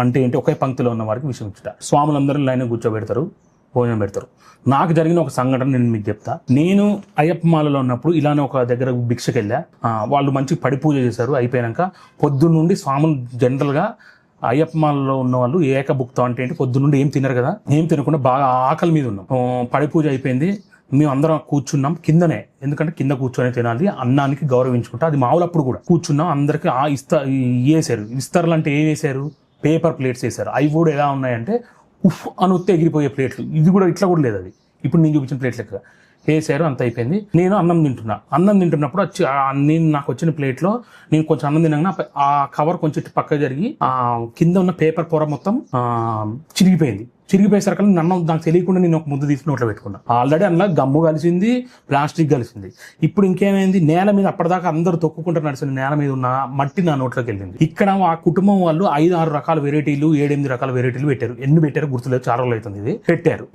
అంటే ఏంటి, ఒకే పంక్తిలో ఉన్న వారికి విషయం ఇచ్చుట. స్వాములందరూ లైన్ కూర్చోబెడతారు, భోజనం పెడతారు. నాకు జరిగిన ఒక సంఘటన నేను మీకు చెప్తా. నేను అయ్యప్ప మాలలో ఉన్నప్పుడు ఇలానే ఒక దగ్గర భిక్షకి వెళ్ళా. వాళ్ళు మంచి పడి పూజ చేశారు. అయిపోయాక పొద్దున్న నుండి స్వాములు జనరల్గా అయ్యప్ప మాలలో ఉన్న వాళ్ళు ఏకభుక్తం అంటే ఏంటి, పొద్దున్న నుండి ఏం తినరు కదా, ఏం తినకుండా బాగా ఆకలి మీద ఉన్నాం. పడి పూజ అయిపోయింది, మేము అందరం కూర్చున్నాం కిందనే, ఎందుకంటే కింద కూర్చొని తినాలి, అన్నానికి గౌరవించుకుంటా. అది మామూలప్పుడు కూడా కూర్చున్నాం. అందరికి వేసారు. విస్తరలు అంటే ఏం వేసారు, పేపర్ ప్లేట్స్ వేసారు. అవి కూడా ఎలా ఉన్నాయంటే ఉఫ్ అని ఉత్తే ఎగిరిపోయే ప్లేట్లు. ఇది కూడా ఇట్లా కూడా లేదు, అది ఇప్పుడు నేను చూపించిన ప్లేట్ లెక్క వేసారు. అంత అయిపోయింది. నేను అన్నం తింటున్నప్పుడు నేను నాకు వచ్చిన ప్లేట్లో నేను కొంచెం అన్నం తినగా ఆ కవర్ కొంచెం పక్క జరిగి కింద ఉన్న పేపర్ పొర మొత్తం చిరిగిపోయేసరికి అన్నం నాకు తెలియకుండా నేను ఒక ముద్ద తీసుకుని నోట్లో పెట్టుకున్నా. ఆల్రెడీ అందులో గమ్ము కలిసింది, ప్లాస్టిక్ కలిసింది. ఇప్పుడు ఇంకేమైంది, నేల మీద అప్పటిదాకా అందరూ తొక్కుకుంటూ నడిచిన నేల మీద ఉన్న మట్టి నా నోట్లోకి వెళ్ళింది. ఇక్కడ ఆ కుటుంబం వాళ్ళు 5-6 రకాల వెరైటీలు, 7-8 రకాల వెరైటీలు పెట్టారు. ఎన్ని పెట్టారు గుర్తులేదు, 4 రోజులు అవుతుంది. ఇది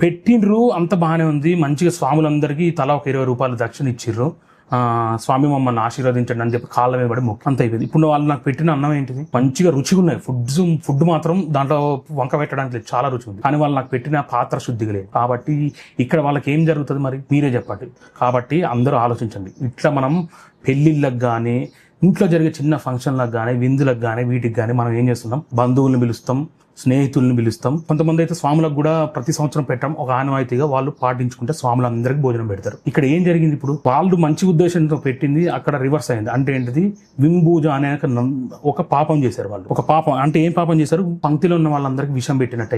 పెట్టిండ్రు, అంత బాగానే ఉంది. మంచిగా స్వాములందరికీ తలా ఒక 20 రూపాయలు దక్షిణ ఇచ్చిర్రు. స్వామి మమ్మల్ని ఆశీర్వదించండి అని చెప్పి కాళ్ళ మీద పడి మొక్కి అంత అయిపోయింది. ఇప్పుడు వాళ్ళు నాకు పెట్టిన అన్నం ఏంటిది, మంచిగా రుచిగా ఉన్నాయి. ఫుడ్ మాత్రం దాంట్లో వంక పెట్టడానికి లేదు, చాలా రుచి ఉంది. కానీ వాళ్ళు నాకు పెట్టిన పాత్ర శుద్ధిగా లేదు. కాబట్టి ఇక్కడ వాళ్ళకి ఏం జరుగుతుంది మరి మీరే చెప్పండి. కాబట్టి అందరూ ఆలోచించండి. ఇట్లా మనం పెళ్లిళ్ళకి కానీ, ఇంట్లో జరిగే చిన్న ఫంక్షన్లకు కానీ, విందులకు కానీ, వీటికి కానీ మనం ఏం చేస్తున్నాం, బంధువులను పిలుస్తాం, స్నేహితులను పిలుస్తాం. కొంతమంది అయితే స్వాములకు కూడా ప్రతి సంవత్సరం పెట్టడం ఒక ఆనవాయితీగా వాళ్ళు పాటించుకుంటే స్వాములందరికీ భోజనం పెడతారు. ఇక్కడ ఏం జరిగింది, ఇప్పుడు వాళ్ళు మంచి ఉద్దేశంతో పెట్టింది అక్కడ రివర్స్ అయింది. అంటే ఏంటిది, వింబూజ అనే ఒక పాపం చేశారు వాళ్ళు. ఒక పాపం అంటే ఏం పాపం చేశారు, పంక్తిలో ఉన్న వాళ్ళందరికీ విషం పెట్టినట్టు